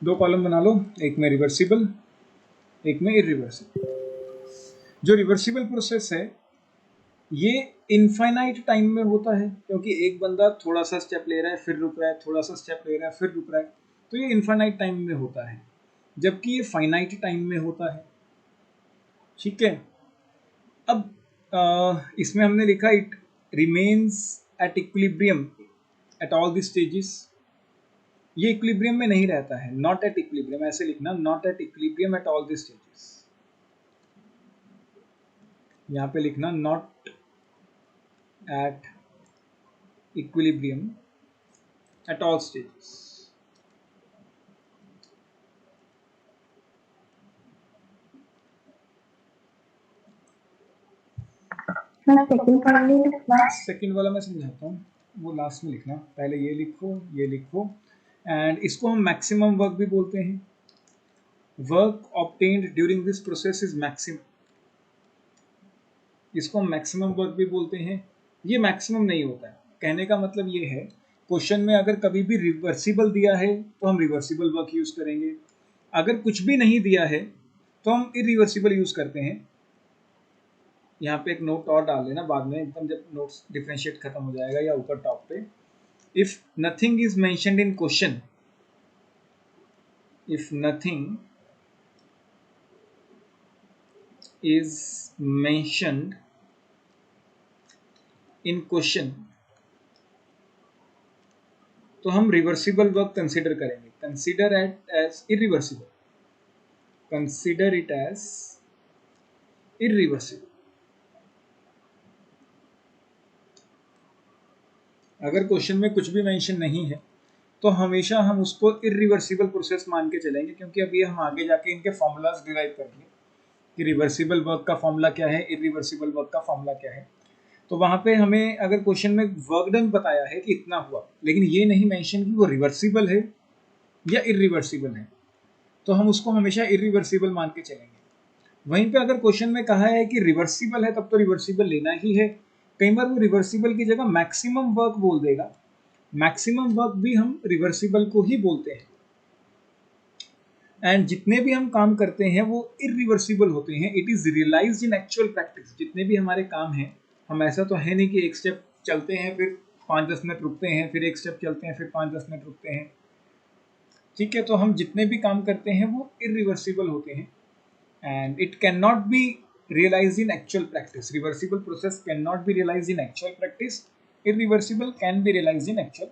दो कॉलम बना लो, एक में रिवर्सिबल, एक में इरिवर्सिबल। जो रिवर्सिबल प्रोसेस है ये इनफाइनाइट टाइम में होता है, क्योंकि एक बंदा थोड़ा सा स्टेप ले रहा है फिर रुक रहा है, थोड़ा सा स्टेप ले रहा है फिर रुक रहा है, तो ये इनफाइनाइट टाइम में होता है, जबकि ये फाइनाइट टाइम में होता है। ठीक है। अब इसमें हमने लिखा it remains at equilibrium at all the stages. ये इक्विलिब्रियम में नहीं रहता है, नॉट एट इक्विलिब्रियम, ऐसे लिखना, not at equilibrium at all the stages. यहाँ पे लिखना not at equilibrium at all stages. Second वाला मैं समझाता हूँ, वो लास्ट में लिखना, पहले ये लिखो, ये लिखो। एंड इसको हम मैक्सिमम वर्क भी बोलते हैं। Work obtained during this process is maximum, इसको हम मैक्सिमम वर्क भी बोलते हैं। ये मैक्सिमम नहीं होता है, कहने का मतलब ये है, क्वेश्चन में अगर कभी भी रिवर्सिबल दिया है तो हम रिवर्सिबल वर्क यूज करेंगे, अगर कुछ भी नहीं दिया है तो हम इरिवर्सिबल यूज करते हैं। यहाँ पे एक नोट और डाल लेना बाद में, एकदम जब नोट्स डिफरेंशिएट खत्म हो जाएगा या ऊपर टॉप पे, if nothing is mentioned in question, if nothing is mentioned in question, तो हम रिवर्सिबल वर्क कंसीडर करेंगे, consider it as irreversible, consider it as irreversible. अगर क्वेश्चन में कुछ भी मेंशन नहीं है तो हमेशा हम उसको इरिवर्सिबल प्रोसेस मान के चलेंगे, क्योंकि अभी हम आगे जाके इनके फॉर्मूलाज डिराइव करेंगे कि रिवर्सिबल वर्क का फॉर्मूला क्या है, इरिवर्सिबल वर्क का फॉर्मूला क्या है। तो वहाँ पे हमें अगर क्वेश्चन में वर्क डन बताया है कि इतना हुआ, लेकिन ये नहीं मेंशन कि वो रिवर्सिबल है या इरिवर्सिबल है, तो हम उसको हमेशा इरिवर्सिबल मान के चलेंगे। वहीं पे अगर क्वेश्चन में कहा है कि रिवर्सिबल है तब तो रिवर्सिबल लेना ही है। कई बार वो रिवर्सिबल की जगह मैक्सिमम वर्क बोल देगा, मैक्सिमम वर्क भी हम रिवर्सिबल को ही बोलते हैं। एंड जितने भी हम काम करते हैं वो इरिवर्सिबल होते हैं, it is realised in actual practice. जितने भी हमारे काम हैं, हम ऐसा तो है नहीं कि एक स्टेप चलते हैं फिर 5-10 मिनट रुकते हैं, फिर एक स्टेप चलते हैं फिर 5-10 मिनट रुकते हैं। ठीक है, तो हम जितने भी काम करते हैं वो इरिवर्सिबल होते हैं and it cannot be realized in actual practice. Reversible process cannot be realized in actual practice. Irreversible can be realized in actual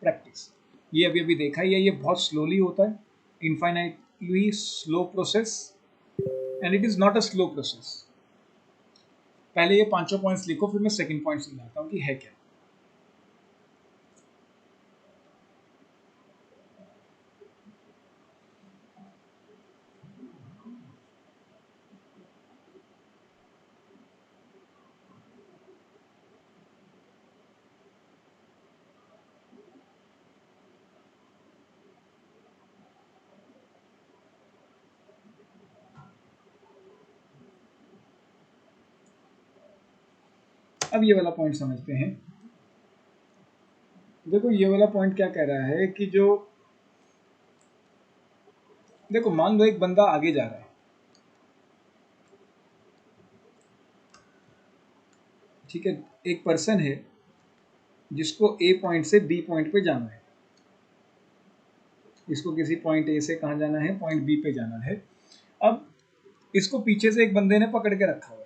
practice. ये अभी अभी देखा ही है, ये बहुत स्लोली होता है, infinitely slow process, and it is not a slow process. पहले ये पांचों पॉइंट्स लिखो, फिर मैं सेकंड पॉइंट समझाता हूँ कि है क्या। अब ये वाला पॉइंट समझते हैं। देखो ये वाला पॉइंट क्या कह रहा है कि जो, देखो मान लो एक बंदा आगे जा रहा है, ठीक है, एक पर्सन है जिसको ए पॉइंट से बी पॉइंट पे जाना है, इसको किसी पॉइंट ए से कहाँ जाना है, पॉइंट बी पे जाना है। अब इसको पीछे से एक बंदे ने पकड़ के रखा हुआ है,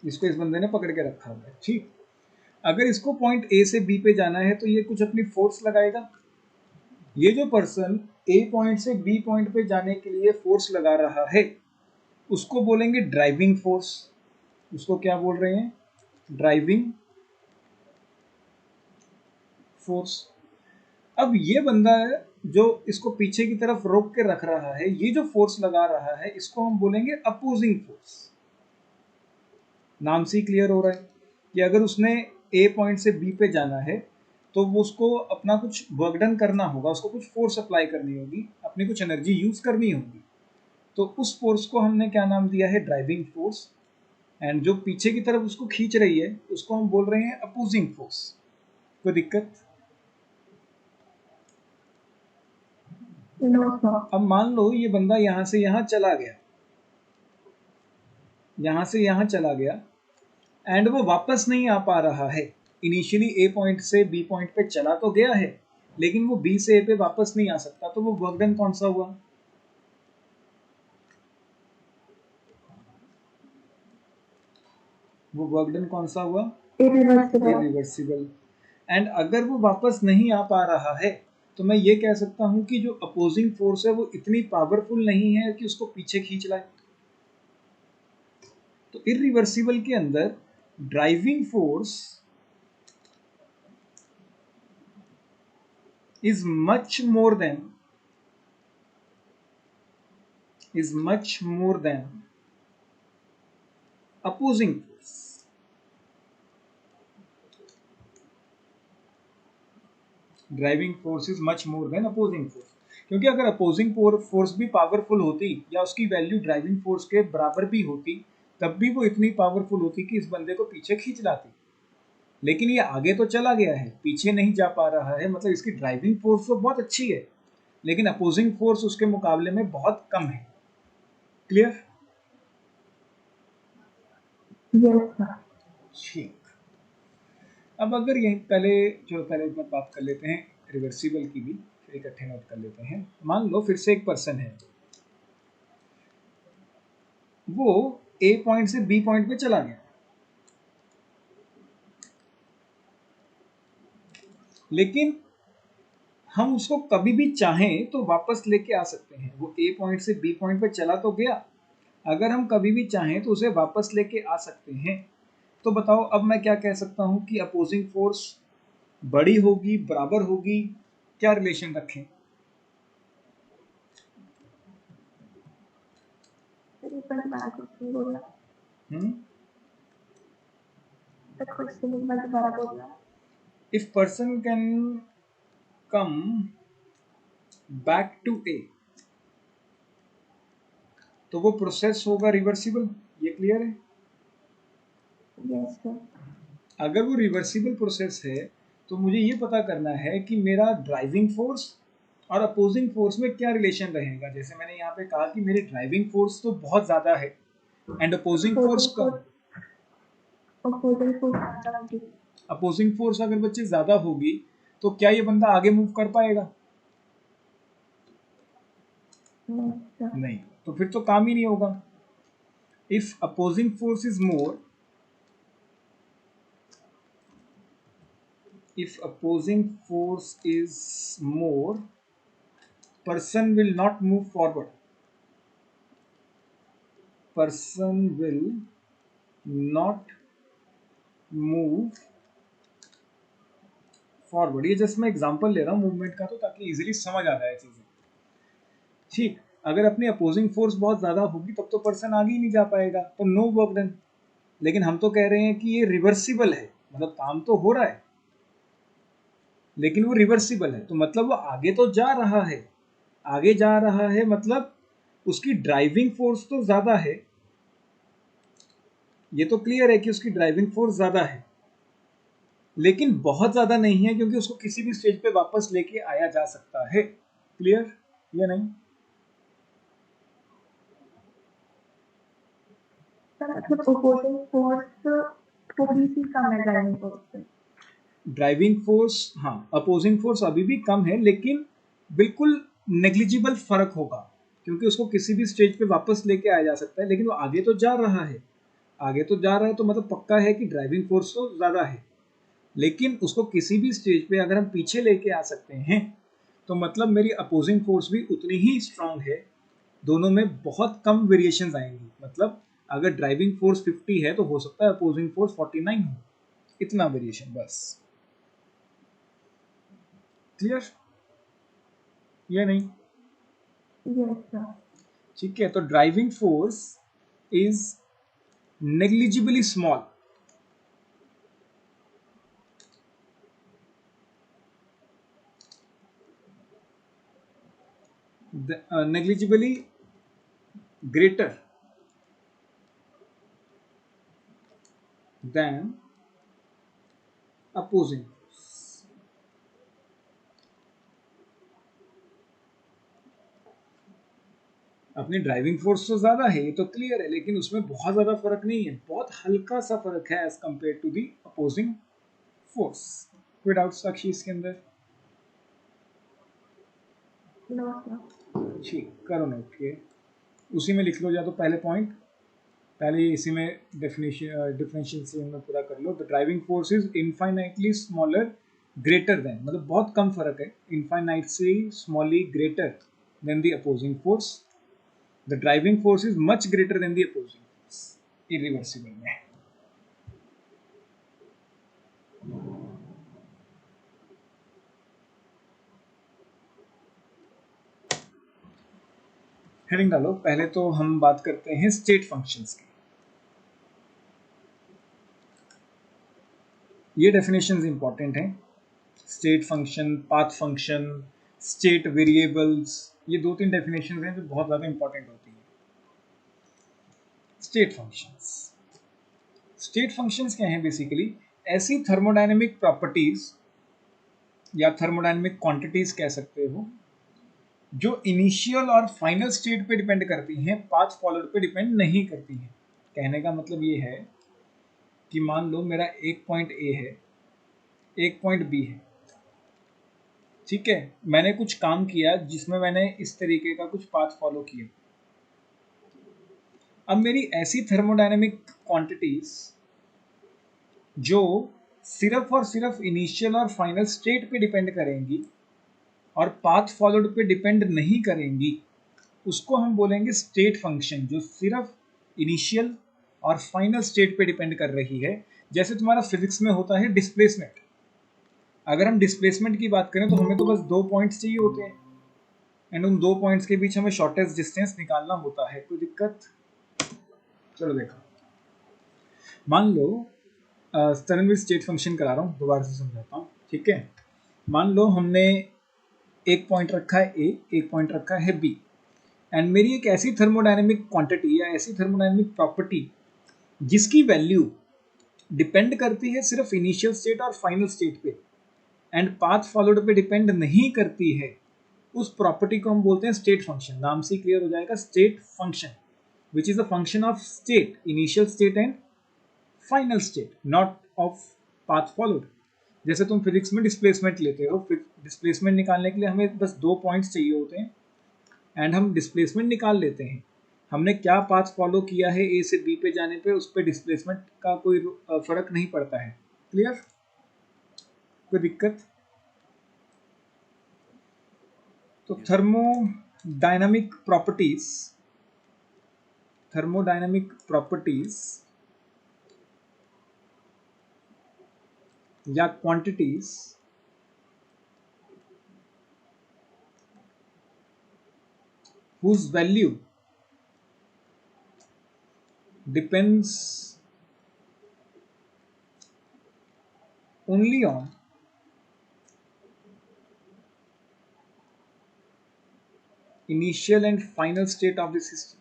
इसको इस बंदे ने पकड़ के रखा हुआ है, ठीक। अगर इसको पॉइंट ए से बी पे जाना है तो ये कुछ अपनी फोर्स लगाएगा। ये जो पर्सन ए पॉइंट से बी पॉइंट पे जाने के लिए फोर्स लगा रहा है उसको बोलेंगे ड्राइविंग फोर्स। उसको क्या बोल रहे हैं, ड्राइविंग फोर्स। अब ये बंदा है जो इसको पीछे की तरफ रोक के रख रहा है, ये जो फोर्स लगा रहा है इसको हम बोलेंगे अपोजिंग फोर्स। नाम से ही क्लियर हो रहा है कि अगर उसने ए पॉइंट से बी पे जाना है तो वो उसको अपना कुछ वर्क डन करना होगा, उसको कुछ फोर्स अप्लाई करनी होगी, अपनी कुछ एनर्जी यूज करनी होगी। तो उस फोर्स को हमने क्या नाम दिया है, ड्राइविंग फोर्स। एंड जो पीछे की तरफ उसको खींच रही है उसको हम बोल रहे हैं अपोजिंग फोर्स। कोई दिक्कत? No sir. अब मान लो ये बंदा यहाँ से यहाँ चला गया, यहाँ से यहाँ चला गया एंड वो वापस नहीं आ पा रहा है। इनिशियली ए पॉइंट से बी पॉइंट पे चला तो गया है, लेकिन वो बी से ए पे वापस नहीं आ सकता, तो वो वर्क डन कौन सा हुआ? वो वर्क डन कौन सा हुआ? इरिवर्सिबल। इरिवर्सिबल। एंड अगर वो वापस नहीं आ पा रहा है तो मैं ये कह सकता हूं कि जो अपोजिंग फोर्स है वो इतनी पावरफुल नहीं है कि उसको पीछे खींच लाए। तो इरिवर्सिबल के अंदर driving force is much more than opposing force। Driving force is much more than opposing force, क्योंकि अगर अपोजिंग फोर्स भी पावरफुल होती या उसकी वैल्यू ड्राइविंग फोर्स के बराबर भी होती, तब भी वो इतनी पावरफुल होती कि इस बंदे को पीछे खींच लाती। लेकिन ये आगे तो चला गया है, पीछे नहीं जा पा रहा है, मतलब इसकी ड्राइविंग फोर्स तो बहुत अच्छी है, लेकिन अपोजिंग फोर्स उसके मुकाबले में बहुत कम है। क्लियर? Yes sir. ठीक। अब अगर यही पहले बात कर लेते हैं रिवर्सिबल की भी, फिर इकट्ठे नोट कर लेते हैं। मान लो फिर से एक पर्सन है, वो ए पॉइंट से बी पॉइंट पे चला गया, लेकिन हम उसको कभी भी चाहें तो वापस लेके आ सकते हैं। वो ए पॉइंट से बी पॉइंट पे चला तो गया, अगर हम कभी भी चाहें तो उसे वापस लेके आ सकते हैं। तो बताओ अब मैं क्या कह सकता हूं कि अपोजिंग फोर्स बड़ी होगी, बराबर होगी, क्या रिलेशन रखें? बोलना हम्म क्वेश्चन एक बार दोबारा बोलना। If person can come back to a, तो वो प्रोसेस होगा रिवर्सिबल। ये क्लियर है? Yes sir. अगर वो रिवर्सिबल प्रोसेस है तो मुझे ये पता करना है कि मेरा ड्राइविंग फोर्स और अपोजिंग फोर्स में क्या रिलेशन रहेगा। जैसे मैंने यहाँ पे कहा कि मेरी ड्राइविंग फोर्स तो बहुत ज़्यादा है and opposing force come. Opposing force अगर बच्चे ज़्यादा होगी तो क्या ये बंदा आगे मूव कर पाएगा? नहीं, तो फिर तो काम ही नहीं होगा। If opposing force is more, if opposing force is more, person will not move forward, person will not move forward. ये जस्ट मैं एग्जांपल ले रहा हूँ मूवमेंट का, तो ताकि इजीली समझ आ जाए चीजें। ठीक, अगर अपनी अपोजिंग फोर्स बहुत ज्यादा होगी तब तो पर्सन आगे ही नहीं जा पाएगा, तो नो वर्क डन। लेकिन हम तो कह रहे हैं कि ये रिवर्सिबल है, मतलब काम तो हो रहा है लेकिन वो रिवर्सिबल है, तो मतलब वो आगे तो जा रहा है। आगे जा रहा है मतलब उसकी ड्राइविंग फोर्स तो ज्यादा है, ये तो क्लियर है कि उसकी ड्राइविंग फोर्स ज्यादा है, लेकिन बहुत ज्यादा नहीं है, क्योंकि उसको किसी भी स्टेज पे वापस लेके आया जा सकता है। क्लियर या नहीं? अपोजिंग फोर्स थोड़ी सी कम है ड्राइविंग फोर्स से। ड्राइविंग फोर्स, हाँ अपोजिंग फोर्स अभी भी कम है, लेकिन बिल्कुल नेग्लिजिबल फर्क होगा, क्योंकि उसको किसी भी स्टेज पे वापस लेके आया जा सकता है, लेकिन वो आगे तो जा रहा है। आगे तो जा रहा है तो मतलब पक्का है कि ड्राइविंग फोर्स तो ज्यादा है, लेकिन उसको किसी भी स्टेज पे अगर हम पीछे लेके आ सकते हैं तो मतलब मेरी अपोजिंग फोर्स भी उतनी ही स्ट्रांग है। दोनों में बहुत कम वेरिएशंस आएंगी, मतलब अगर ड्राइविंग फोर्स 50 है तो हो सकता है अपोजिंग फोर्स 49 हो, इतना वेरिएशन बस। क्लियर या नहीं? Yes sir. ठीक है, तो driving force is negligibly small, negligibly greater than opposing. अपनी ड्राइविंग फोर्स तो ज़्यादा है, ये तो क्लियर है, लेकिन उसमें बहुत ज़्यादा फर्क नहीं है, बहुत हल्का सा फर्क है as compare to the opposing force. कोई डाउट साक्षी इसके अंदर? No sir. ठीक, करो नोट के उसी में लिख लो, या तो पहले पॉइंट पहले इसी में डिफरेंशिएशन में पूरा कर लो। The driving force is infinitely smaller greater than, मतलब बहुत कम फर्क है, इनफाइनाइट से smaller greater than the opposing force. The driving force is much greater than the opposing force, irreversible में। हेडिंग डालो। पहले तो हम बात करते हैं स्टेट फंक्शंस की। ये डेफिनेशंस इंपॉर्टेंट हैं। State function, path function, state variables, ये 2-3 डेफिनेशंस हैं जो बहुत ज़्यादा इंपॉर्टेंट होती हैं। स्टेट फंक्शंस, स्टेट फंक्शंस क्या हैं? बेसिकली ऐसी थर्मोडायनेमिक प्रॉपर्टीज या थर्मोडायनेमिक क्वांटिटीज कह सकते हो जो इनिशियल और फाइनल स्टेट पे डिपेंड करती हैं, पाथ फॉलोड पे डिपेंड नहीं करती हैं। कहने का मतलब ये है कि मान लो मेरा एक पॉइंट ए है, एक पॉइंट बी है, ठीक है, मैंने कुछ काम किया जिसमें मैंने इस तरीके का कुछ पाथ फॉलो किया। अब मेरी ऐसी थर्मोडायनेमिक क्वांटिटीज जो सिर्फ और सिर्फ इनिशियल और फाइनल स्टेट पे डिपेंड करेंगी और पाथ फॉलोड पे डिपेंड नहीं करेंगी, उसको हम बोलेंगे स्टेट फंक्शन, जो सिर्फ इनिशियल और फाइनल स्टेट पे डिपेंड कर रही है। जैसे तुम्हारा फिजिक्स में होता है डिस्प्लेसमेंट। अगर हम डिस्प्लेसमेंट की बात करें तो हमें तो बस 2 पॉइंट्स चाहिए होते हैं, एंड उन 2 पॉइंट्स के बीच हमें शॉर्टेस्ट डिस्टेंस निकालना होता है। कोई दिक्कत? चलो देखो, मान लो तरनवीर स्टेट फंक्शन करा रहा हूँ, दोबारा से समझाता हूँ, ठीक है। मान लो हमने एक पॉइंट रखा है ए, एक पॉइंट रखा है बी, एंड मेरी एक ऐसी थर्मोडायनेमिक क्वांटिटी या ऐसी थर्मोडायनेमिक प्रॉपर्टी जिसकी वैल्यू डिपेंड करती है सिर्फ इनिशियल स्टेट और फाइनल स्टेट पे एंड पाथ फॉलोड पे डिपेंड नहीं करती है, उस प्रॉपर्टी को हम बोलते हैं स्टेट फंक्शन। नाम से क्लियर हो जाएगा, state function, which is a function of state, initial state and final state, not of path followed. जैसे तुम फिजिक्स में डिस्प्लेसमेंट लेते हो, डिस्प्लेसमेंट निकालने के लिए हमें बस 2 पॉइंट्स चाहिए होते हैं एंड हम डिस्प्लेसमेंट निकाल लेते हैं। हमने क्या पाथ फॉलो किया है ए से बी पे जाने पे, उस पर डिस्प्लेसमेंट का कोई फर्क नहीं पड़ता है। क्लियर? कोई दिक्कत? तो थर्मोडायनामिक प्रॉपर्टीज या quantities whose value depends only on initial and final state of the system,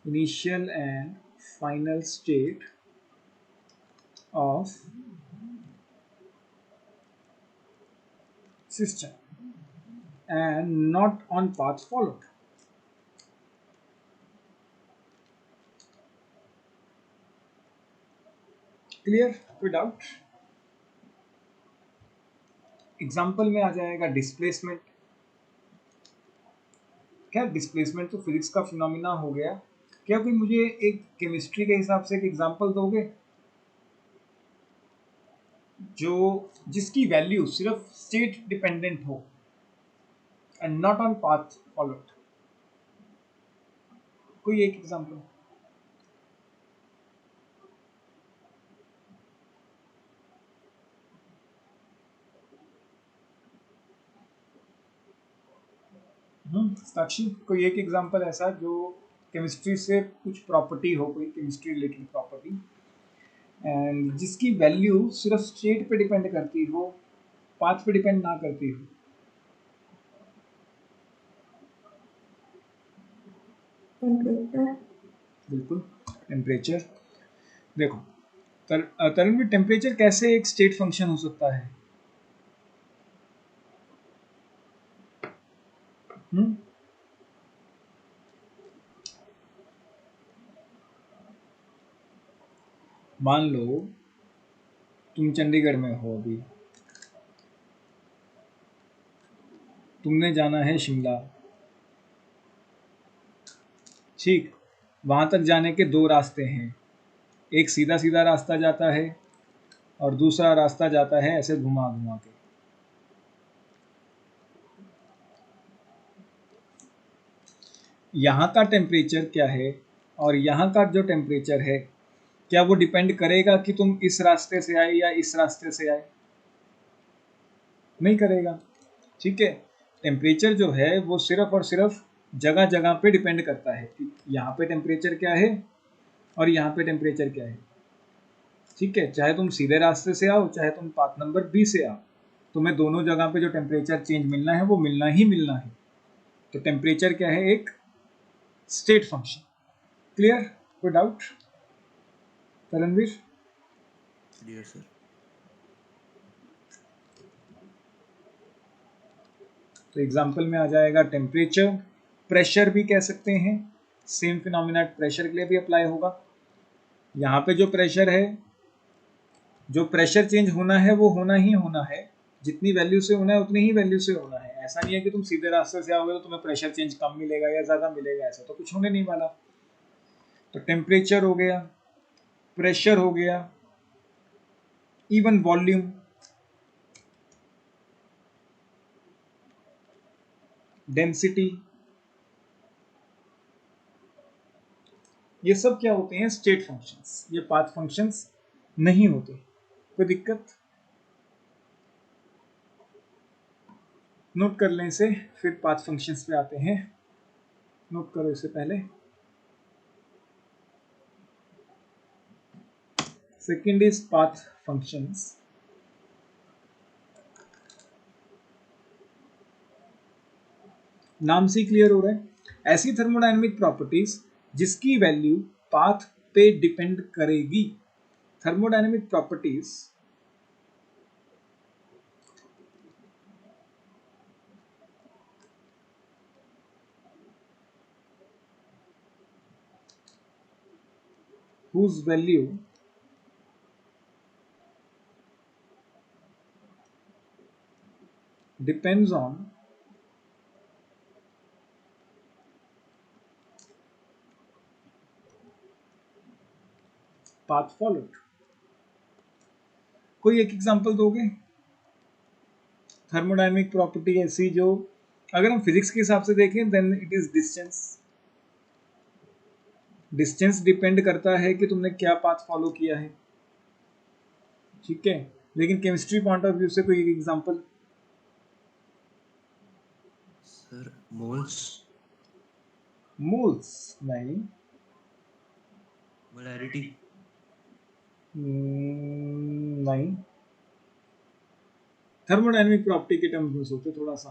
initial and final state of system and not on path followed. Clear? कोई डाउट? एग्जाम्पल में आ जाएगा डिस्प्लेसमेंट। क्या displacement तो physics का phenomena हो गया, क्या कोई मुझे एक केमिस्ट्री के हिसाब से एक एग्जाम्पल दोगे जो जिसकी वैल्यू सिर्फ स्टेट डिपेंडेंट हो and not on path followed? कोई एक एग्जाम्पल? साक्षी, कोई एक एग्जांपल ऐसा जो केमिस्ट्री से कुछ प्रॉपर्टी हो, कोई केमिस्ट्री रिलेटेड प्रॉपर्टी एंड जिसकी वैल्यू सिर्फ स्टेट पे डिपेंड करती हो, पाथ पे डिपेंड ना करती हो। टेम्परेचर। बिल्कुल, टेम्परेचर। देखो तरुण, टेम्परेचर कैसे एक स्टेट फंक्शन हो सकता है? मान लो तुम चंडीगढ़ में हो, अभी तुमने जाना है शिमला, ठीक। वहां तक जाने के दो रास्ते हैं, एक सीधा सीधा रास्ता जाता है और दूसरा रास्ता जाता है ऐसे घुमा घुमा के। यहाँ का टेम्परेचर क्या है और यहाँ का जो टेम्परेचर है, क्या वो डिपेंड करेगा कि तुम इस रास्ते से आए या इस रास्ते से आए? नहीं करेगा, ठीक है। टेम्परेचर जो है वो सिर्फ और सिर्फ जगह जगह पे डिपेंड करता है कि यहाँ पे टेम्परेचर क्या है और यहाँ पे टेम्परेचर क्या है, ठीक है। चाहे तुम सीधे रास्ते से आओ, चाहे तुम पाथ नंबर बी से आओ, तुम्हें दोनों जगह पे जो टेम्परेचर चेंज मिलना है वो मिलना ही मिलना है। तो टेम्परेचर क्या है? एक स्टेट फंक्शन। क्लियर? कोई डाउट करणवीर? Clear sir. तो एग्जाम्पल में आ जाएगा टेम्परेचर। प्रेशर भी कह सकते हैं, सेम फिनोमिना प्रेशर के लिए भी अप्लाई होगा। यहाँ पे जो प्रेशर है, जो प्रेशर चेंज होना है वो होना ही होना है, जितनी वैल्यू से होना है उतनी ही वैल्यू से होना है। ऐसा नहीं है कि तुम सीधे रास्ते से आओगे तो तुम्हें प्रेशर चेंज कम मिलेगा या ज़्यादा मिलेगा, ऐसा तो कुछ होने नहीं वाला। तो टेम्परेचर हो गया, प्रेशर हो गया, इवन वॉल्यूम, डेंसिटी, ये सब क्या होते हैं? State functions. ये पाथ फंक्शंस नहीं होते। कोई दिक्कत? नोट कर लें इसे, फिर पाथ फंक्शंस पे आते हैं। नोट करो इसे पहले। Second is path functions. नाम से क्लियर हो रहा है, ऐसी थर्मोडायनेमिक प्रॉपर्टीज जिसकी वैल्यू पाथ पे डिपेंड करेगी। Thermodynamic properties whose value depends on path followed। कोई एक एग्जांपल दोगे? थर्मोडायनेमिक प्रॉपर्टी ऐसी जो अगर हम फिजिक्स के हिसाब से देखें then it is distance. Distance depend करता है कि तुमने क्या पाथ फॉलो किया है, ठीक है। लेकिन केमिस्ट्री पॉइंट ऑफ व्यू से कोई एक एग्जांपल? Sir moles. मोल्स नहीं। मोलैरिटी। नहीं। थर्मोडायनेमिक प्रॉपर्टी के टर्म्स में सोचो थोड़ा सा,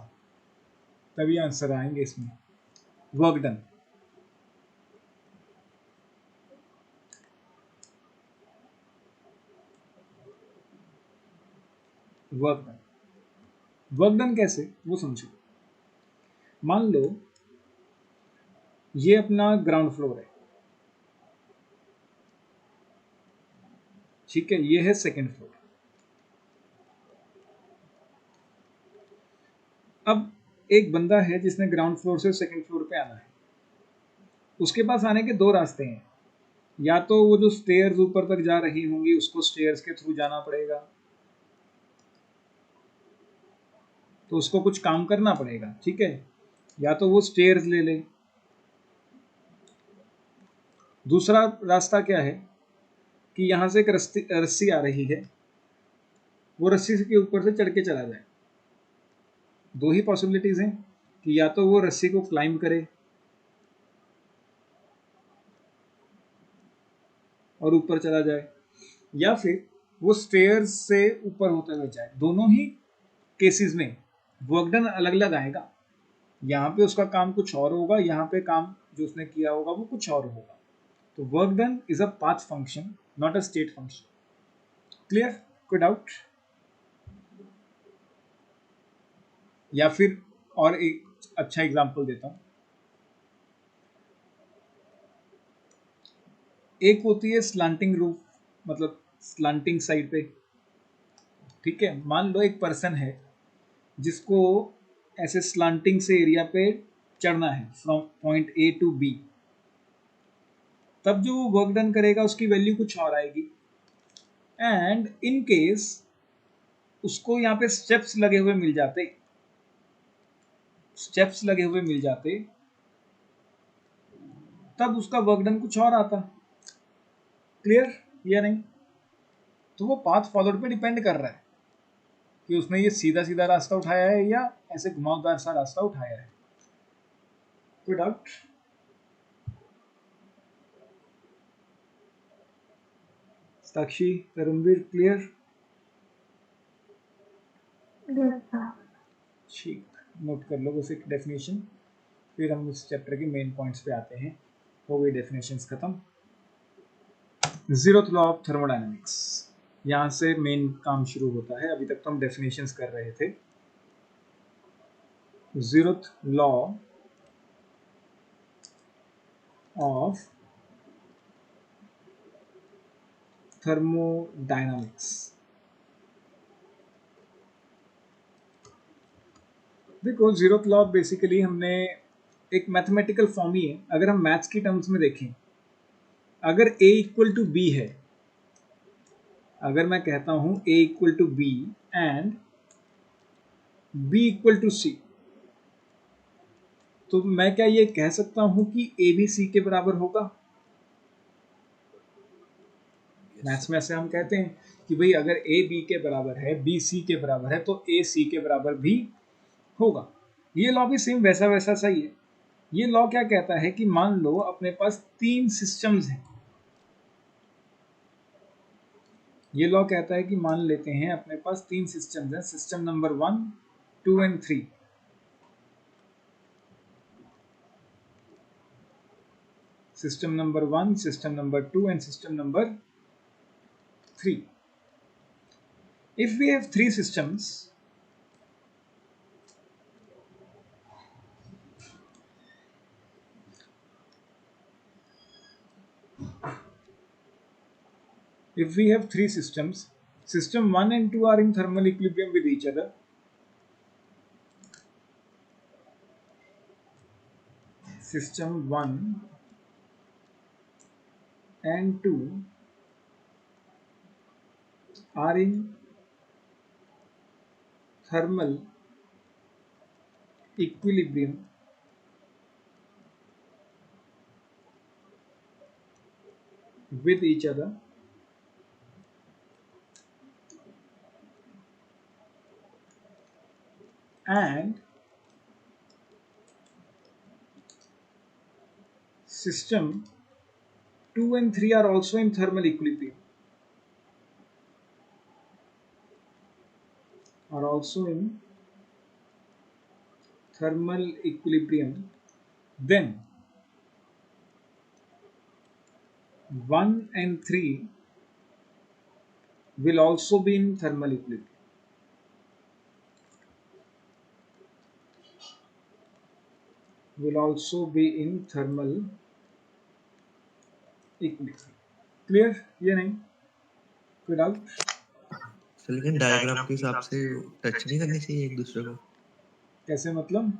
तभी आंसर आएंगे इसमें। Work done. Work done, work done कैसे वो समझो। मान लो ये अपना ग्राउंड फ्लोर है, ठीक है, ये है सेकंड फ्लोर। अब एक बंदा है जिसने ग्राउंड फ्लोर से सेकंड फ्लोर पे आना है। उसके पास आने के दो रास्ते हैं, या तो वो जो स्टेयर्स ऊपर तक जा रही होंगी उसको स्टेयर्स के थ्रू जाना पड़ेगा, तो उसको कुछ काम करना पड़ेगा, ठीक है, या तो वो स्टेयर्स ले ले। दूसरा रास्ता क्या है कि यहां से एक रस्सी आ रही है, वो रस्सी के ऊपर से चढ़ के चला जाए। दो ही पॉसिबिलिटीज हैं कि या तो वो रस्सी को क्लाइंब करे और ऊपर चला जाए, या फिर वो स्टेयर्स से ऊपर होते हुए जाए। दोनों ही केसेस में वर्क डन अलग अलग आएगा। यहाँ पे उसका काम कुछ और होगा, यहाँ पे काम जो उसने किया होगा वो कुछ और होगा। तो work done is a path function, not a state function. Clear? कोई डाउट? या फिर और एक अच्छा एग्जांपल देता हूँ। एक होती है स्लांटिंग रूफ, मतलब स्लांटिंग साइड पे, ठीक है। मान लो एक पर्सन है जिसको ऐसे स्लांटिंग से एरिया पे चढ़ना है from point A to B, तब जो वो वर्क डन करेगा उसकी वैल्यू कुछ और आएगी। एंड इन केस उसको यहाँ पे स्टेप्स लगे हुए मिल जाते, तब उसका वर्क डन कुछ और आता। क्लियर या नहीं? तो वो पाथ फॉलोड पे डिपेंड कर रहा है कि उसने ये सीधा सीधा रास्ता उठाया है या ऐसे घुमावदार सा रास्ता उठाया है। कोई डाउट? साक्षी, तरुणवीर, क्लियर? Yes, sir. ठीक, नोट कर लो बस एक डेफिनेशन, फिर हम इस चैप्टर के मेन पॉइंट्स पे आते हैं। हो गई डेफिनेशंस खत्म। जीरोथ लॉ ऑफ थर्मोडायनेमिक्स, यहाँ से मेन काम शुरू होता है। अभी तक तो हम डेफिनेशंस कर रहे थे। Zeroth law of thermodynamics. देखो, जीरोथ लॉ बेसिकली हमने एक मैथमेटिकल फॉर्म ही है। अगर हम मैथ्स की टर्म्स में देखें, अगर a इक्वल टू बी है, अगर मैं कहता हूं a equal to b and b equal to c, तो मैं क्या ये कह सकता हूं कि a भी c के बराबर होगा? Yes, maths sir. में ऐसे हम कहते हैं कि भाई अगर a b के बराबर है, b c के बराबर है, तो a c के बराबर भी होगा। ये लॉ भी सेम वैसा वैसा सही है। ये लॉ क्या कहता है कि मान लो अपने पास तीन सिस्टम्स हैं। ये लॉ कहता है कि मान लेते हैं अपने पास तीन सिस्टम्स हैं, system number 1, 2 and 3। System number 1, system number 2 and system number 3। If we have three systems, system 1 and 2 are in thermal equilibrium with each other. System 1 and 2 are in thermal equilibrium with each other, and system 2 and 3 are also in thermal equilibrium, then 1 and 3 will also be in thermal equilibrium. Clear या नहीं? कोई doubt? Sir लेकिन diagram के हिसाब से touch नहीं करनी चाहिए एक दूसरे को। कैसे मतलब?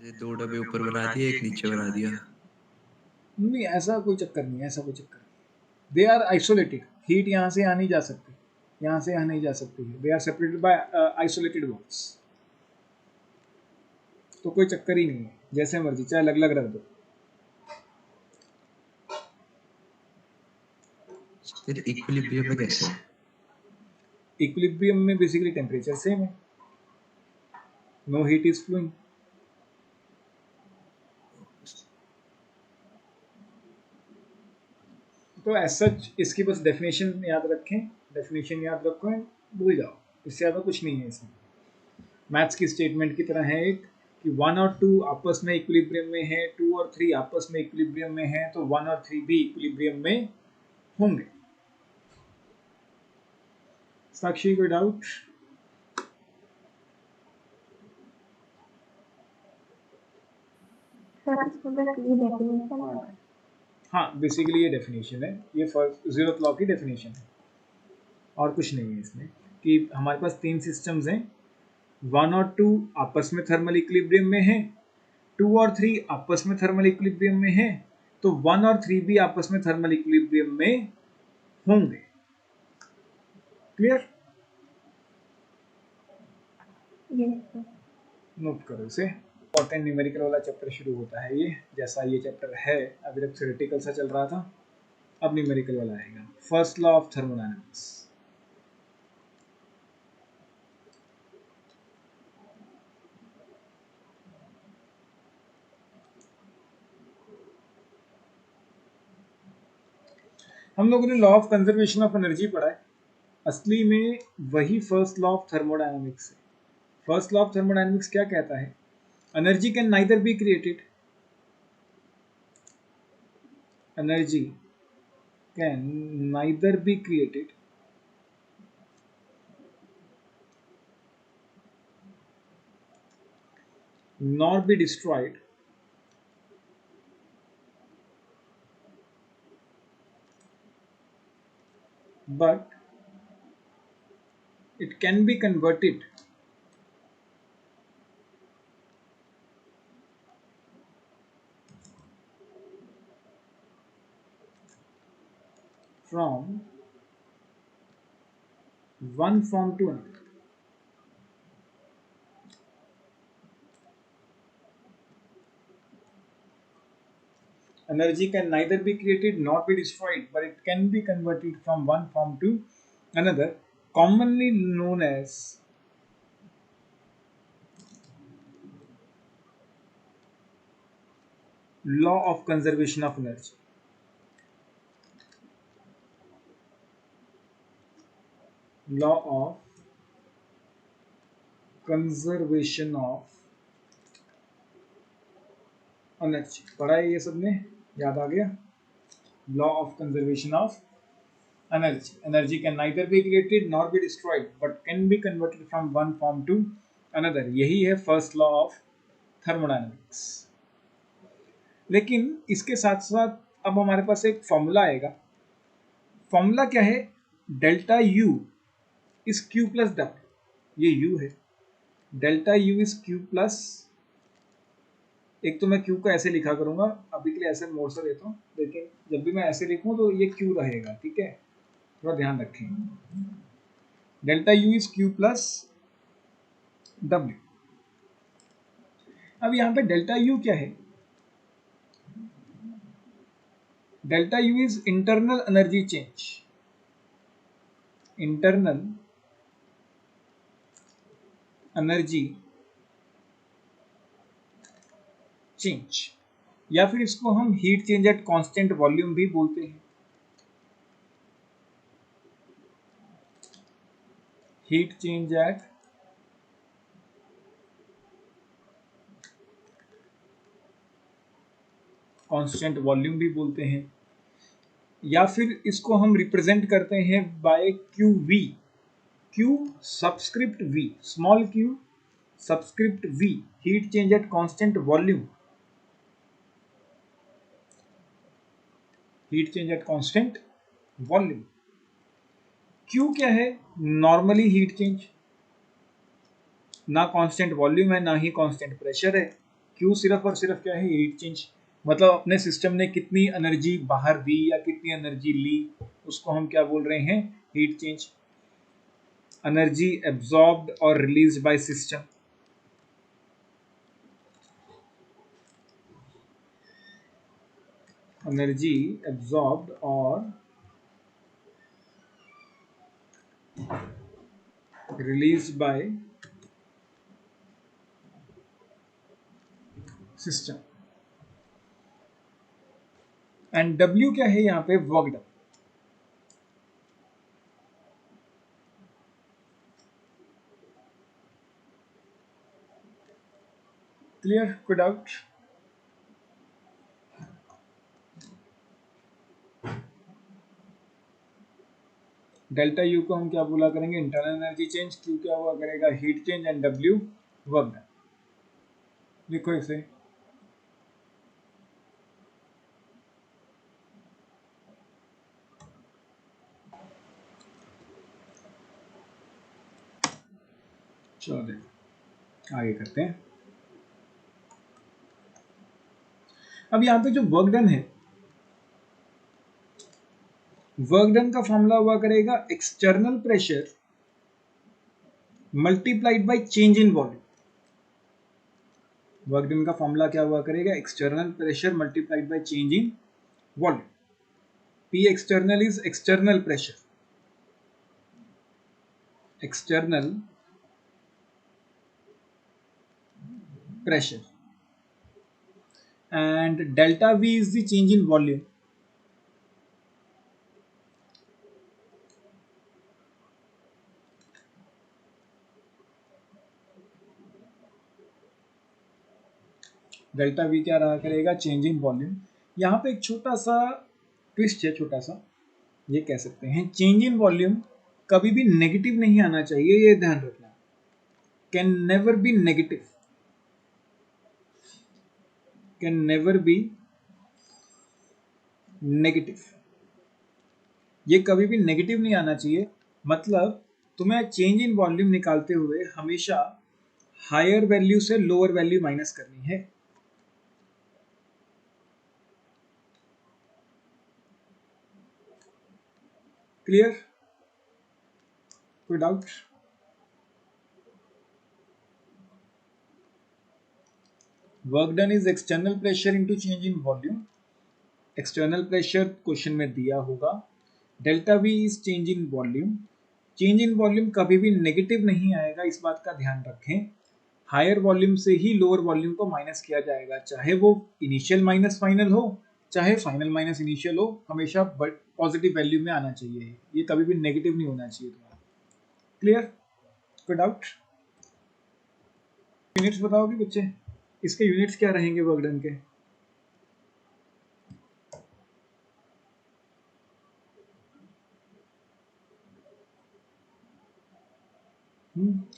ये दो डब्बे ऊपर बना दिए, एक नीचे बना दिया। नहीं, ऐसा कोई चक्कर नहीं है, ऐसा कोई चक्कर नहीं। They are isolated. हीट यहाँ से यहाँ नहीं जा सकती, यहाँ से यहाँ नहीं जा सकती है। They are separated by isolated walls. तो कोई चक्कर ही नहीं है, जैसे मर्जी चाहे अलग अलग रख दो। फिर इक्विलिब्रियम में कैसे? इक्विलिब्रियम में बेसिकली टेम्परेचर सेम है, नो हीट इज फ्लोइंग। तो एज सच इसकी बस डेफिनेशन याद रखें, डेफिनेशन याद रखो, भूल जाओ, इससे ज़्यादा कुछ नहीं है इसमें। मैथ्स की स्टेटमेंट की तरह है एक कि 1 और 2 आपस में इक्विलिब्रियम में है, 2 और 3 आपस में इक्विलिब्रियम में है, तो 1 और 3 भी इक्विलिब्रियम में होंगे। साक्षी, कोई डाउट? सर इसमें बस ये डेफिनेशन है बस। हाँ, बेसिकली ये डेफिनेशन है, ये फर्स्ट जीरोथ लॉ की डेफिनेशन है और कुछ नहीं है इसमें। कि हमारे पास तीन सिस्टम्स हैं, 1 और 2 आपस में थर्मल इक्विलिब्रियम में है, 2 और 3 आपस में थर्मल इक्विलिब्रियम में है, तो 1 और 3 भी आपस में थर्मल इक्विलिब्रियम में होंगे। क्लियर? Yes sir. नोट करो इसे। इंपॉर्टेंट न्यूमेरिकल वाला चैप्टर शुरू होता है ये, जैसा ये चैप्टर है अभी तक थ्योरेटिकल सा चल रहा था, अब न्यूमेरिकल वाला आएगा। First law of thermodynamics. हम लोगों ने law of conservation of energy पढ़ा है, असली में वही फर्स्ट लॉ ऑफ थर्मोडायनामिक्स है। फर्स्ट लॉ ऑफ थर्मोडायनामिक्स क्या कहता है? Energy can neither be created, energy can neither be created nor be destroyed but it can be converted from one form to another. Energy can neither be created nor be destroyed, but it can be converted from one form to another, commonly known as law of conservation of energy. Law of conservation of energy. पढ़ा है ये सबने, याद आ गया? Law of conservation of energy. Energy can neither be created nor be destroyed, but can be converted from one form to another. यही है first law of thermodynamics. लेकिन इसके साथ साथ अब हमारे पास एक फॉर्मूला आएगा। फॉर्मूला क्या है? Delta U is Q plus W. ये यू है, delta U is Q plus, एक तो मैं क्यू को ऐसे लिखा करूंगा, अभी के लिए ऐसे मोड़ से देता हूँ, लेकिन जब भी मैं ऐसे लिखूं तो ये क्यू रहेगा, ठीक है? थोड़ा ध्यान रखें। Delta U is Q plus W. अब यहाँ पे डेल्टा यू क्या है? Delta U is internal energy change, internal energy change, या फिर इसको हम heat change at constant volume भी बोलते हैं। Heat change at constant volume भी बोलते हैं, या फिर इसको हम रिप्रेजेंट करते हैं by Q V, Q subscript V, small Q subscript V, heat change at constant volume, heat change at constant volume. Q क्या है? नॉर्मली हीट चेंज, ना कांस्टेंट वॉल्यूम है ना ही कांस्टेंट प्रेशर है। क्यू सिर्फ और सिर्फ क्या है? Heat change. मतलब अपने सिस्टम ने कितनी एनर्जी बाहर दी या कितनी एनर्जी ली, उसको हम क्या बोल रहे हैं? Heat change. एनर्जी एब्जॉर्ब्ड और released by system, energy absorbed और released by system. And W क्या है यहाँ पे? Work done. क्लियर? कोई डाउट? डेल्टा यू को हम क्या बोला करेंगे? Internal energy change. क्यू क्या हुआ करेगा? Heat change. And W work done. लिखो इसे। 14 आगे करते हैं। अब यहाँ पे जो वर्क डन है, वर्क डन का फॉर्मूला हुआ करेगा external pressure multiplied by change in volume. Work done का फॉर्मूला क्या हुआ करेगा? External pressure multiplied by change in volume. P external is external pressure, external pressure, and delta V is the change in volume. Delta we क्या रहा करेगा? Change in volume. यहाँ पे एक छोटा सा ट्विस्ट है, छोटा सा ये कह सकते हैं, चेंज इन वॉल्यूम कभी भी नेगेटिव नहीं आना चाहिए, ये ध्यान रखना। Can never be negative, can never be negative, ये कभी भी नेगेटिव नहीं आना चाहिए। मतलब तुम्हें चेंज इन वॉल्यूम निकालते हुए हमेशा हायर वैल्यू से लोअर वैल्यू माइनस करनी है। क्लियर? कोई doubt? Work done is external pressure into change in volume. External pressure question में दिया होगा। Delta we is change in volume. Change in volume कभी भी नेगेटिव नहीं आएगा, इस बात का ध्यान रखें। हायर वॉल्यूम से ही लोअर वॉल्यूम को माइनस किया जाएगा, चाहे वो इनिशियल माइनस फाइनल हो, चाहे फाइनल माइनस इनिशियल हो, हमेशा पॉजिटिव वैल्यू में आना चाहिए। ये कभी भी नेगेटिव नहीं होना चाहिए तुम्हारा। क्लियर? कोई डाउट? यूनिट्स बताओगे बच्चे? इसके यूनिट्स क्या रहेंगे वर्क डन के?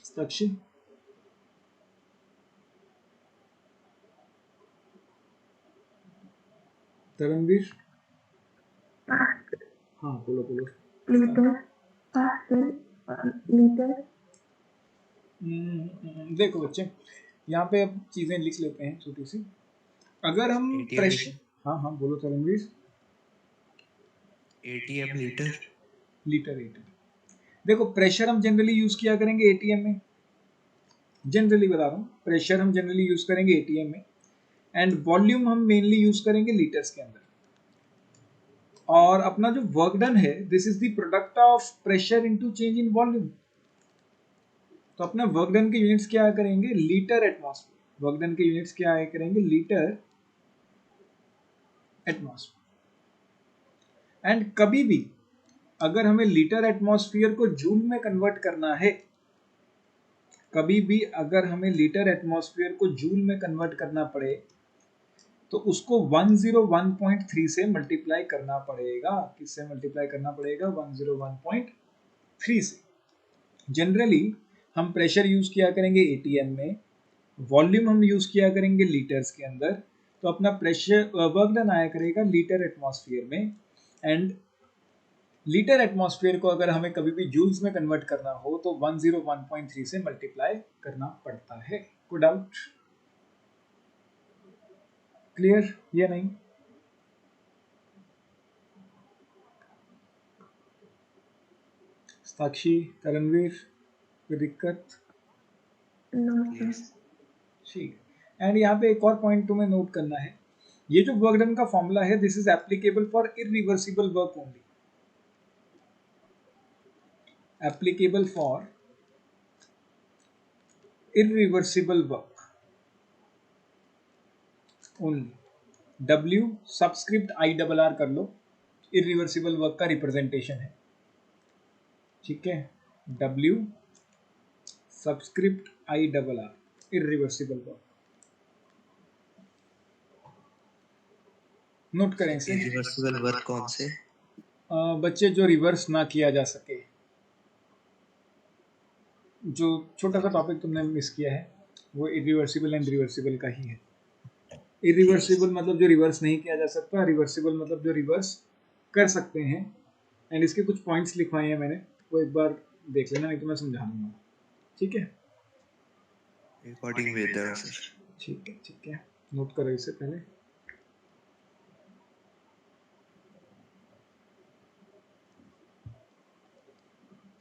साक्षी? तरनवीर? हाँ बोलो बोलो। Litre, pascal, litre. देखो बच्चे, यहाँ पे अब चीजें लिख लेते हैं छोटी सी। अगर हम प्रेशर, हाँ हाँ बोलो Taranveer. ATM litre, litre ATM. देखो प्रेशर हम जनरली यूज किया करेंगे एटीएम में, जनरली बता रहा हूँ, प्रेशर हम जनरली यूज करेंगे एटीएम में, एंड वॉल्यूम हम मेनली यूज करेंगे लीटर्स के अंदर। और अपना जो वर्क डन है, this is the product of pressure into change in volume. तो अपना वर्क डन के यूनिट्स क्या करेंगे? Litre atmosphere. वर्क डन के यूनिट्स क्या आया करेंगे? Litre atmosphere. एंड कभी भी अगर हमें लीटर एटमॉस्फेयर को जूल में कन्वर्ट करना है, कभी भी अगर हमें लीटर एटमॉस्फेयर को जूल में कन्वर्ट करना पड़े, तो उसको 101.3 से मल्टीप्लाई करना पड़ेगा। किससे मल्टीप्लाई करना पड़ेगा? 101.3 से। जनरली हम प्रेशर यूज किया करेंगे एटीएम में, वॉल्यूम हम यूज किया करेंगे लीटर्स के अंदर। तो अपना प्रेशर वर्क डन आया करेगा लीटर एटमॉस्फेयर में। एंड लीटर एटमॉस्फेयर को अगर हमें कभी भी जूल्स में कन्वर्ट करना हो तो 101.3 से मल्टीप्लाई करना पड़ता है। कोई डाउट? क्लियर या नहीं? साक्षी, करणवीर, कोई दिक्कत? ठीक। एंड यहाँ पे एक और पॉइंट तुम्हें नोट करना है, ये जो वर्क डन का फॉर्मूला है, this is applicable for irreversible work only. Applicable for irreversible work only. W subscript IRR कर लो, इरिवर्सिबल वर्क का रिप्रेजेंटेशन है। ठीक है, W subscript IRR, irreversible work. Note करें इसे। इरिवर्सिबल वर्क कौन से? बच्चे जो रिवर्स ना किया जा सके, जो छोटा सा टॉपिक तुमने मिस किया है, वो इरिवर्सिबल एंड रिवर्सिबल का ही है। इरिवर्सिबल मतलब जो रिवर्स नहीं किया जा सकता, रिवर्सिबल मतलब जो रिवर्स कर सकते हैं। एंड इसके कुछ पॉइंट्स लिखवाए हैं मैंने, वो एक बार देख लेना, नहीं तो मैं समझा दूंगा। ठीक है, according with the sir. ठीक है, नोट करो इसे पहले।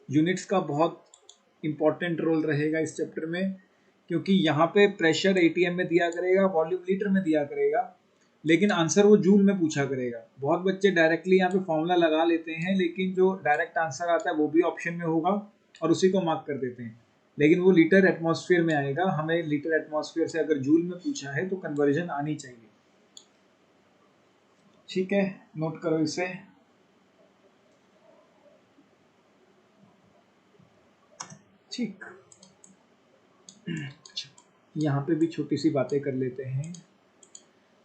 यूनिट्स का बहुत इंपॉर्टेंट रोल रहेगा इस चैप्टर में, क्योंकि यहाँ पे प्रेशर एटीएम में दिया करेगा, वॉल्यूम लीटर में दिया करेगा, लेकिन आंसर वो जूल में पूछा करेगा। बहुत बच्चे डायरेक्टली यहाँ पे फॉर्मूला लगा लेते हैं, लेकिन जो डायरेक्ट आंसर आता है वो भी ऑप्शन में होगा और उसी को मार्क कर देते हैं, लेकिन वो लीटर एटमॉस्फेयर में आएगा। हमें लीटर एटमॉस्फेयर से अगर जूल में पूछा है तो कन्वर्जन आनी चाहिए। ठीक है, नोट करो इसे। ठीक, यहाँ पे भी छोटी सी बातें कर लेते हैं।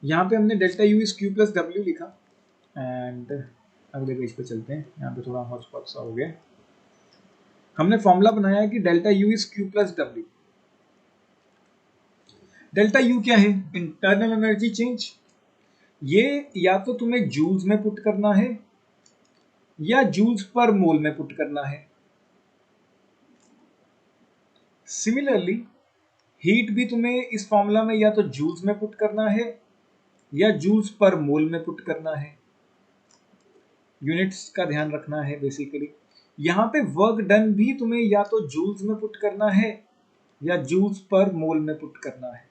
यहाँ पे हमने delta U is Q plus W लिखा, एंड अगले पेज पे चलते हैं। यहाँ पे थोड़ा हॉटस्पॉट सा हो गया। हमने फॉर्मूला बनाया कि delta U is Q plus W. Delta U क्या है? Internal energy change. ये या तो तुम्हें जूल्स में पुट करना है या जूल्स पर मोल में पुट करना है। सिमिलरली हीट भी तुम्हें इस फॉर्मूला में या तो जूल्स में पुट करना है या जूल्स पर मोल में पुट करना है। यूनिट्स का ध्यान रखना है बेसिकली। यहाँ पे वर्क डन भी तुम्हें या तो जूल्स में पुट करना है या जूल्स पर मोल में पुट करना है।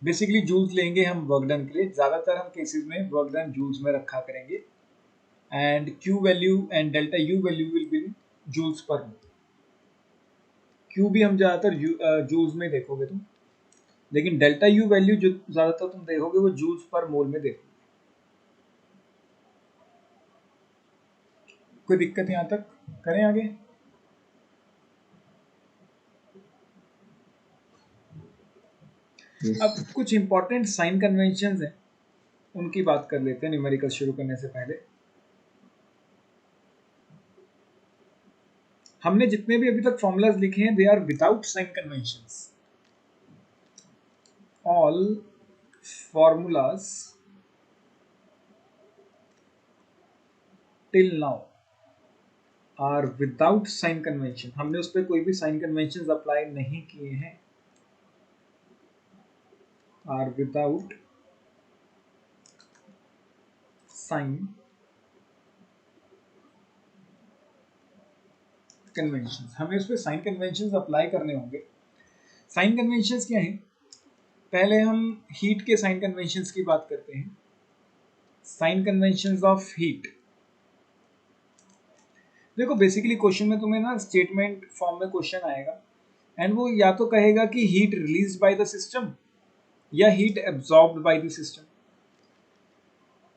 बेसिकली जूल्स लेंगे हम वर्क डन के लिए, ज्यादातर हम केसेस में वर्क डन जूल्स में रखा करेंगे, and Q value and delta U value will be joules per mole. Q भी हम ज्यादातर जूल्स में देखोगे तुम, लेकिन डेल्टा यू वैल्यू जो ज्यादातर तुम देखोगे वो जूल्स पर मोल में देखोगे। कोई दिक्कत यहाँ तक? करें आगे? अब कुछ इंपॉर्टेंट साइन कन्वेंशंस हैं, उनकी बात कर लेते हैं न्यूमेरिकल शुरू करने से पहले। हमने जितने भी अभी तक फॉर्मूलाज लिखे हैं, they are without sign conventions. All formulas till now are without sign convention. हमने उस पर कोई भी साइन कन्वेंशंस अप्लाई नहीं किए हैं। Are without sign conventions. हमें उस पर साइन कन्वेंशंस अप्लाई करने होंगे। साइन कन्वेंशंस क्या है? पहले हम हीट के साइन कन्वेंशंस की बात करते हैं। Sign conventions of heat. देखो बेसिकली क्वेश्चन में तुम्हें ना स्टेटमेंट फॉर्म में क्वेश्चन आएगा, एंड वो या तो कहेगा कि heat released by the system या heat absorbed by the system.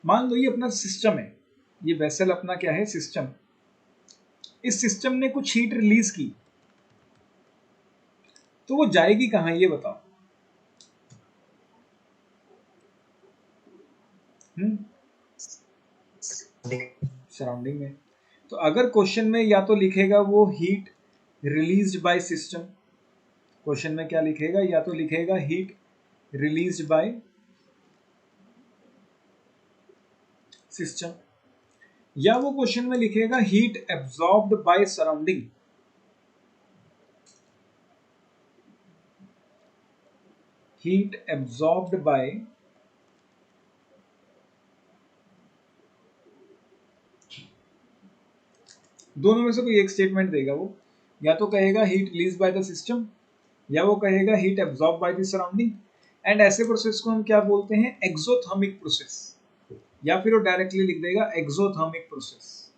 मान लो ये अपना सिस्टम है, ये वेसल अपना क्या है? सिस्टम। इस सिस्टम ने कुछ हीट रिलीज की, तो वो जाएगी कहाँ ये बताओ? सराउंडिंग में। तो अगर क्वेश्चन में या तो लिखेगा वो heat released by system, question में क्या लिखेगा? या तो लिखेगा हीट रिलीज्ड बाय सिस्टम, या वो क्वेश्चन में लिखेगा heat absorbed by surrounding. Heat absorbed bye दोनों में से कोई एक स्टेटमेंट देगा वो, या तो कहेगा heat release by the system या वो कहेगा heat absorb by the surrounding. And ऐसे प्रोसेस को हम क्या बोलते हैं? एक्सोथर्मिक प्रोसेस, या फिर वो डायरेक्टली लिख देगा एक्सोथर्मिक प्रोसेस।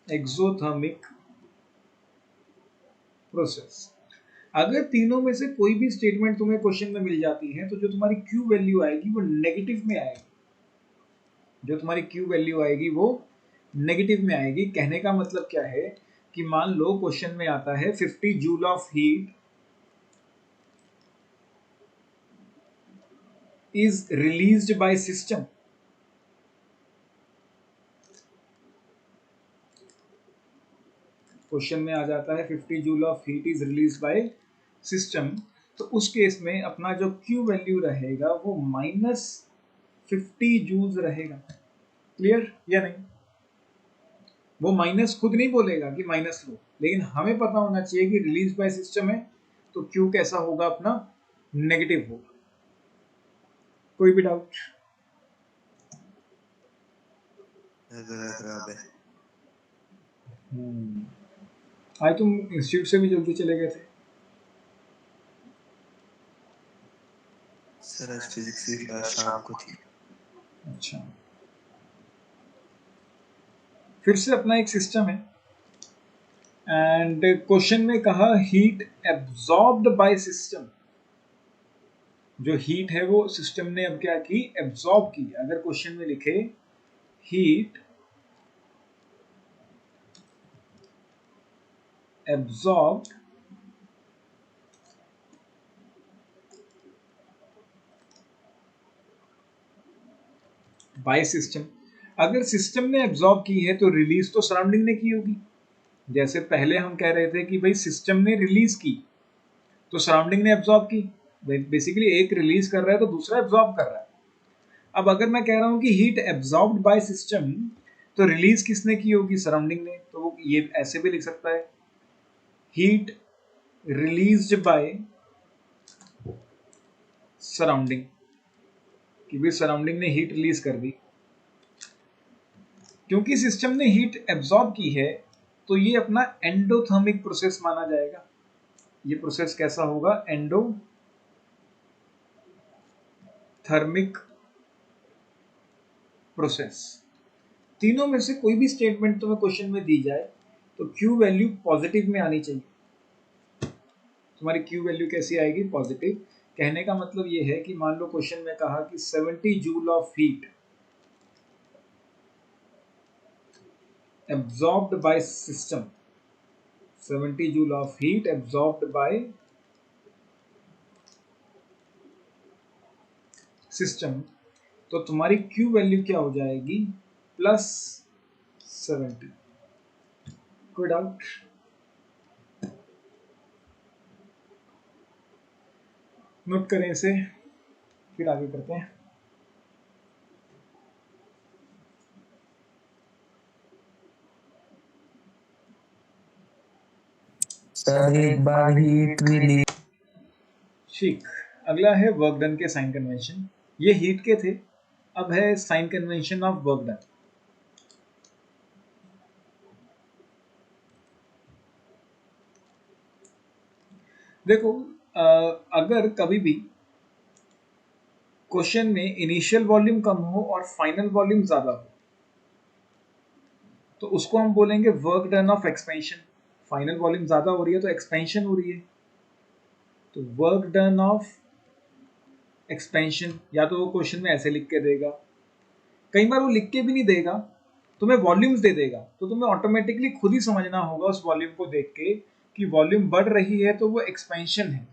Exothermic process. अगर तीनों में से कोई भी स्टेटमेंट तुम्हें क्वेश्चन में मिल जाती है, तो जो तुम्हारी क्यू वैल्यू आएगी वो नेगेटिव में आएगी। जो तुम्हारी क्यू वैल्यू आएगी वो नेगेटिव में आएगी। कहने का मतलब क्या है कि मान लो क्वेश्चन में आता है 50 joule of heat is released by system. Question में आ जाता है 50 joule of heat is released by system, तो उस केस में अपना जो क्यू वैल्यू रहेगा वो -50 जूल्स रहेगा। क्लियर या नहीं? वो माइनस खुद नहीं बोलेगा कि माइनस लो, लेकिन हमें पता होना चाहिए कि रिलीज बाय सिस्टम है तो क्यू कैसा होगा अपना, नेगेटिव होगा। कोई भी डाउट? खराब है। आज तुम इंस्टीट्यूट से भी जल्दी चले गए थे। सर आज फिजिक्स की क्लास शाम को थी। अच्छा, फिर से अपना एक सिस्टम है एंड क्वेश्चन में कहा हीट एब्जॉर्ब्ड बाय सिस्टम। जो हीट है वो सिस्टम ने अब क्या की, एब्जॉर्ब की। अगर क्वेश्चन में लिखे हीट एब्जॉर्ब्ड बाय सिस्टम, अगर सिस्टम ने एब्जॉर्ब की है तो रिलीज तो सराउंडिंग ने की होगी। जैसे पहले हम कह रहे थे कि भाई सिस्टम ने रिलीज की तो सराउंडिंग ने एब्जॉर्ब की। बेसिकली एक रिलीज कर रहा है तो दूसरा एब्जॉर्ब कर रहा है। अब अगर मैं कह रहा हूं कि हीट एब्जॉर्ब्ड बाय सिस्टम, तो रिलीज किसने की होगी, सराउंडिंग ने। तो वो ये ऐसे भी लिख सकता है, हीट रिलीज्ड बाय सराउंडिंग, कि भी सराउंडिंग ने हीट रिलीज कर दी। क्योंकि सिस्टम ने हीट एब्जॉर्ब की है तो ये अपना एंडोथर्मिक प्रोसेस माना जाएगा। ये प्रोसेस कैसा होगा, एंडोथर्मिक प्रोसेस। तीनों में से कोई भी स्टेटमेंट तुम्हें क्वेश्चन में दी जाए तो क्यू वैल्यू पॉजिटिव में आनी चाहिए। तुम्हारी क्यू वैल्यू कैसी आएगी, पॉजिटिव। कहने का मतलब ये है कि मान लो क्वेश्चन में कहा कि 70 joule of heat absorbed by system, 70 joule of heat absorbed by system, तो तुम्हारी Q वैल्यू क्या हो जाएगी, +70। कोई डाउट? नोट करें इसे, फिर आगे करते हैं। सर एक बार हीट रिलीज। ठीक, अगला है वर्क डन के साइन कन्वेंशन। ये हीट के थे, अब है sign convention of work done. देखो, अगर कभी भी क्वेश्चन में इनिशियल वॉल्यूम कम हो और फाइनल वॉल्यूम ज्यादा हो तो उसको हम बोलेंगे work done of expansion. Final volume ज्यादा हो रही है तो एक्सपेंशन हो रही है, तो वर्क डन ऑफ एक्सपेंशन। या तो वो क्वेश्चन में ऐसे लिख के देगा, कई बार वो लिख के भी नहीं देगा, तुम्हें वॉल्यूम्स दे देगा, तो तुम्हें ऑटोमेटिकली खुद ही समझना होगा उस वॉल्यूम को देख के कि वॉल्यूम बढ़ रही है तो वो एक्सपेंशन है।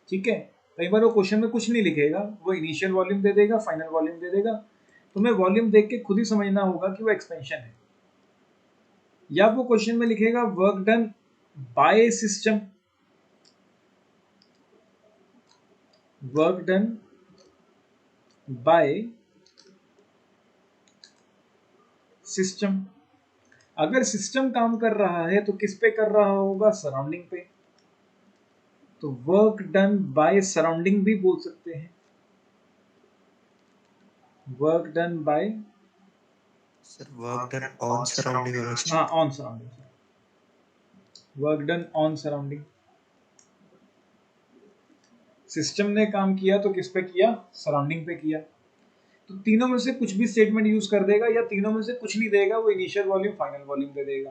ठीक है, कई बार वो क्वेश्चन में कुछ नहीं लिखेगा, वो इनिशियल वॉल्यूम दे देगा, फाइनल वॉल्यूम दे देगा, तुम्हें वॉल्यूम देख के खुद ही समझना होगा कि वो एक्सपेंशन है। या वो क्वेश्चन में लिखेगा work done by system, work done by system. अगर सिस्टम काम कर रहा है तो किस पे कर रहा होगा, सराउंडिंग पे, तो वर्क डन बाय सराउंडिंग भी बोल सकते हैं, work done by, sir work done on surrounding होना चाहिए। हाँ on surrounding, work done on surrounding. System ने काम किया तो किस पे किया, सराउंडिंग पे किया। तो तीनों में से कुछ भी स्टेटमेंट यूज कर देगा या तीनों में से कुछ नहीं देगा, वो इनिशियल वॉल्यूम फाइनल वॉल्यूम दे देगा।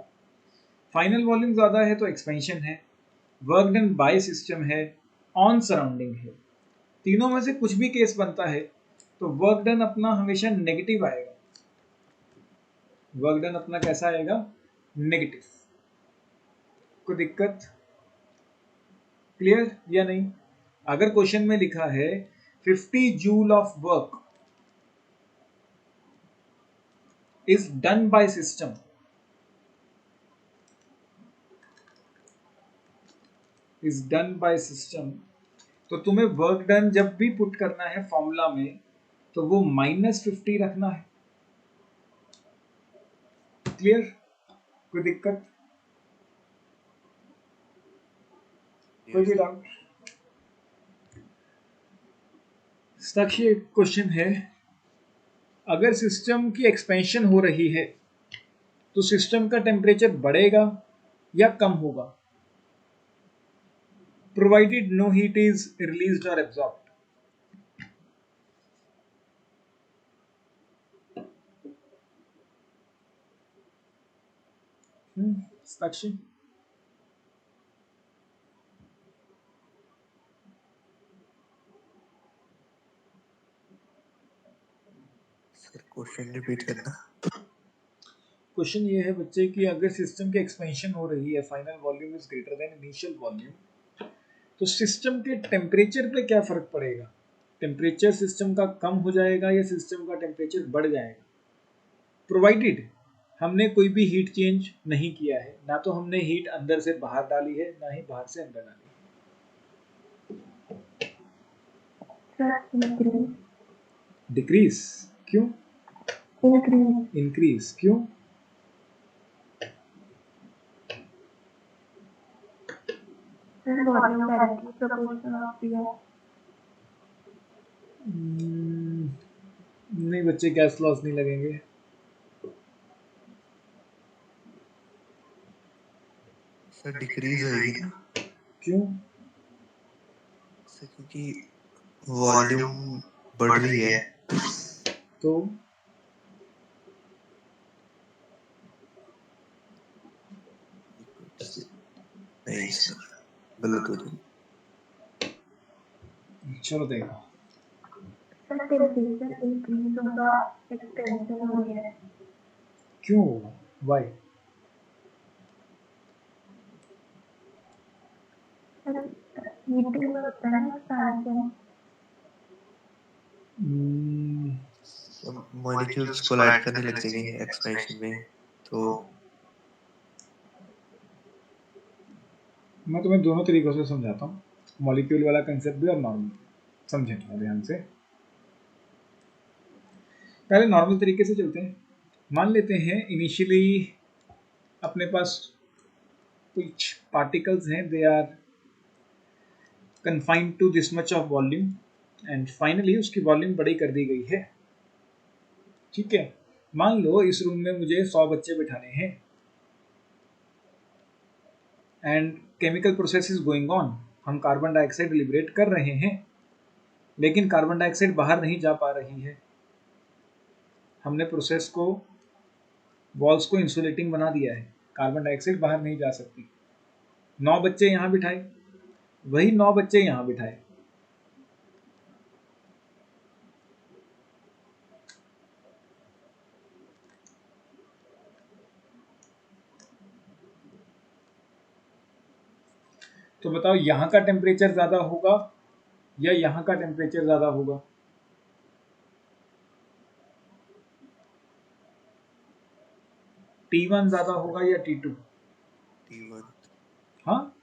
फाइनल वॉल्यूम ज्यादा है तो एक्सपेंशन है, वर्क डन बाय सिस्टम है, ऑन सराउंडिंग है। तीनों में से कुछ भी केस बनता है तो वर्क डन अपना हमेशा नेगेटिव आएगा। वर्क डन अपना कैसा आएगा, नेगेटिव। कोई दिक्कत, क्लियर या नहीं? अगर क्वेश्चन में लिखा है 50 joule of work is done by system, is done by system, तो तुम्हें वर्क डन जब भी पुट करना है फॉर्मूला में तो वो -50 रखना है। क्लियर? कोई दिक्कत, कोई भी डाउट? साक्षी, क्वेश्चन है, अगर सिस्टम की एक्सपेंशन हो रही है तो सिस्टम का टेम्परेचर बढ़ेगा या कम होगा, provided no heat is released और absorbed? Sakshi, sir question repeat करना। क्वेश्चन ये है बच्चे कि अगर सिस्टम की एक्सपेंशन हो रही है, final volume is greater than initial volume, तो सिस्टम के टेम्परेचर पे क्या फर्क पड़ेगा? टेम्परेचर सिस्टम का कम हो जाएगा या सिस्टम का टेम्परेचर बढ़ जाएगा, प्रोवाइडेड हमने कोई भी हीट चेंज नहीं किया है, ना तो हमने हीट अंदर से बाहर डाली है ना ही बाहर से अंदर डाली है। डिक्रीज क्यों? इंक्रीज क्यों? Volume directly proportional of PR. नहीं बच्चे, गैस लॉस नहीं लगेंगे। सर डिक्रीज होएगी ना? क्यों? सर क्योंकि वॉल्यूम बढ़ रही है। तो नहीं सर, गलत हो जाएगा। चलो देखो, सर टेम्परेचर इंक्रीज होगा, एक्सपेंशन हो रही है। क्यों? वाई? सर हीटिंग में होता है ना एक्सपेंशन। मॉलिक्यूल्स कोलाइड करने लग जाएंगे एक्सपेंशन में, तो मैं तुम्हें दोनों तरीकों से समझाता हूँ, मॉलिक्यूल वाला कंसेप्ट भी और नॉर्मल। समझे थोड़ा ध्यान से। पहले नॉर्मल तरीके से चलते हैं। मान लेते हैं इनिशियली अपने पास कुछ पार्टिकल्स हैं, they are confined to this much of volume, and finally उसकी वॉल्यूम बड़ी कर दी गई है। ठीक है, मान लो इस रूम में मुझे 100 बच्चे बिठाने हैं and chemical process is going on, हम कार्बन डाइऑक्साइड लिबरेट कर रहे हैं, लेकिन कार्बन डाइऑक्साइड बाहर नहीं जा पा रही है। हमने प्रोसेस को, वॉल्स को इंसुलेटिंग बना दिया है, कार्बन डाइऑक्साइड बाहर नहीं जा सकती। 9 बच्चे यहाँ बिठाए, वही 9 बच्चे यहाँ बिठाए, तो बताओ यहाँ का टेम्परेचर ज्यादा होगा या यहाँ का टेम्परेचर ज्यादा होगा? T1 ज्यादा होगा या T2? T1। हाँ,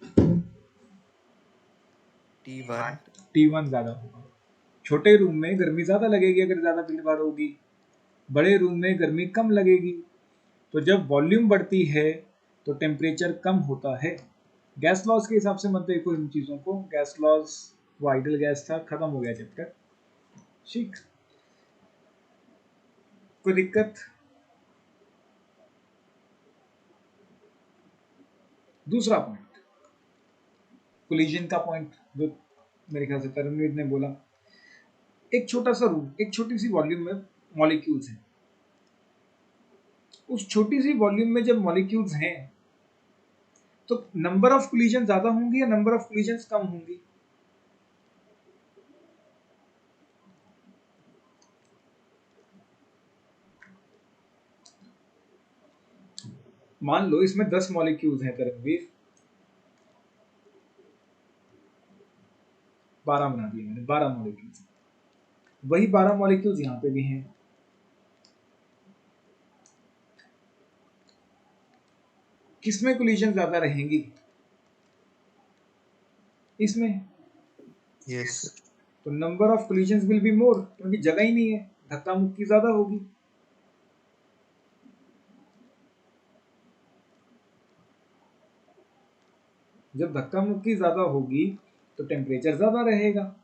T1। T1 ज्यादा होगा। छोटे रूम में गर्मी ज्यादा लगेगी अगर ज्यादा भीड़ भाड़ होगी, बड़े रूम में गर्मी कम लगेगी। तो जब वॉल्यूम बढ़ती है तो टेम्परेचर कम होता है। गैस लॉस के हिसाब से मत देखो इन चीजों को, गैस लॉस वो आइडल गैस था, खत्म हो गया चैप्टर। ठीक, कोई दिक्कत? दूसरा पॉइंट, कोलिजन का पॉइंट, जो मेरे ख्याल से तरनवीर ने बोला। एक छोटा सा रूम, एक छोटी सी वॉल्यूम में मॉलिक्यूल्स हैं, उस छोटी सी वॉल्यूम में जब मॉलिक्यूल्स हैं तो नंबर ऑफ कोलिजन ज्यादा होंगी या नंबर ऑफ कोलिजन कम होंगी? मान लो इसमें 10 मॉलिक्यूल्स हैं तरनवीर, 12 बना दिए मैंने, 12 मॉलिक्यूल्स, वही 12 मॉलिक्यूल्स यहाँ पे भी हैं। किसमें कोलिजन ज्यादा रहेंगी? इसमें। यस। तो number of collision will be more, क्योंकि जगह ही नहीं है, धक्का मुक्की ज्यादा होगी। जब धक्का मुक्की ज्यादा होगी तो टेम्परेचर ज्यादा रहेगा,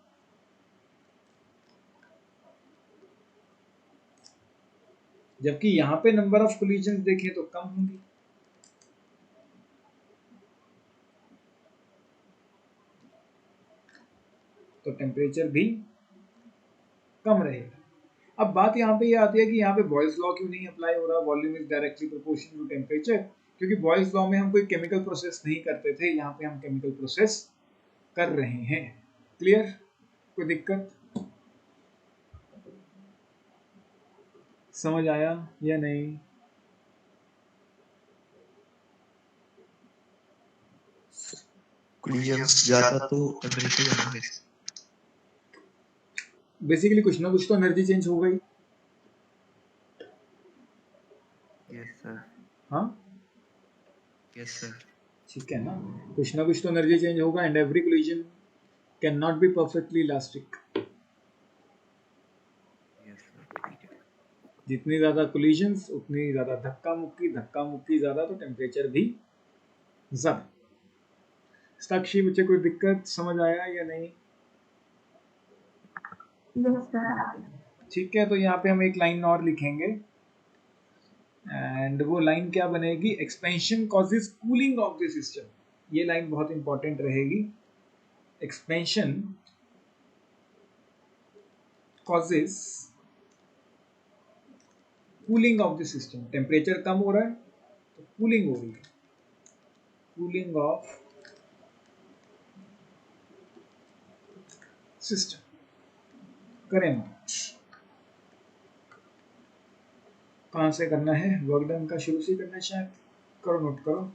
जबकि यहाँ पे नंबर ऑफ कोलिजन देखें तो कम होंगी। तो टेम्परेचर भी कम रहेगा। अब बात यहाँ पे ये आती है कि यहाँ पे बॉयल्स लॉ क्यों नहीं अप्लाई हो रहा, volume is directly proportional to temperature, क्योंकि बॉयल्स लॉ में हम कोई केमिकल प्रोसेस नहीं करते थे, यहाँ पे हम केमिकल प्रोसेस कर रहे हैं। क्लियर? कोई दिक्कत? समझ आया या नहीं? कोलिजन्स ज्यादा तो टेम्परेचर बढ़ेगा। बेसिकली कुछ ना कुछ तो एनर्जी चेंज हो गई। Yes sir. हाँ, यस सर। ठीक है ना, कुछ ना कुछ तो एनर्जी चेंज होगा, and every collision can not be perfectly elastic. Yes sir, ठीक है। जितनी ज्यादा कोलिजन्स उतनी ज्यादा धक्का मुक्की ज्यादा तो टेम्परेचर भी ज्यादा। साक्षी बच्चे कोई दिक्कत, समझ आया या नहीं? यस सर, आ गया। ठीक है, तो यहाँ पे हम एक लाइन और लिखेंगे, एंड वो लाइन क्या बनेगी, expansion causes cooling of the system. ये लाइन बहुत इंपॉर्टेंट रहेगी। Expansion causes cooling of the system. Temperature कम हो रहा है तो कूलिंग हो रही है, कूलिंग ऑफ सिस्टम। करें नोट, कहाँ से करना है, वर्क डन का शुरू से करना है शायद। करो नोट करो।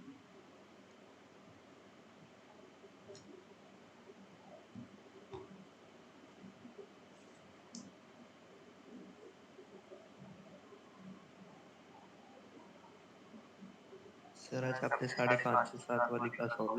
सर आज आपने 5:30 से 7 वाली क्लास ऑनलाइन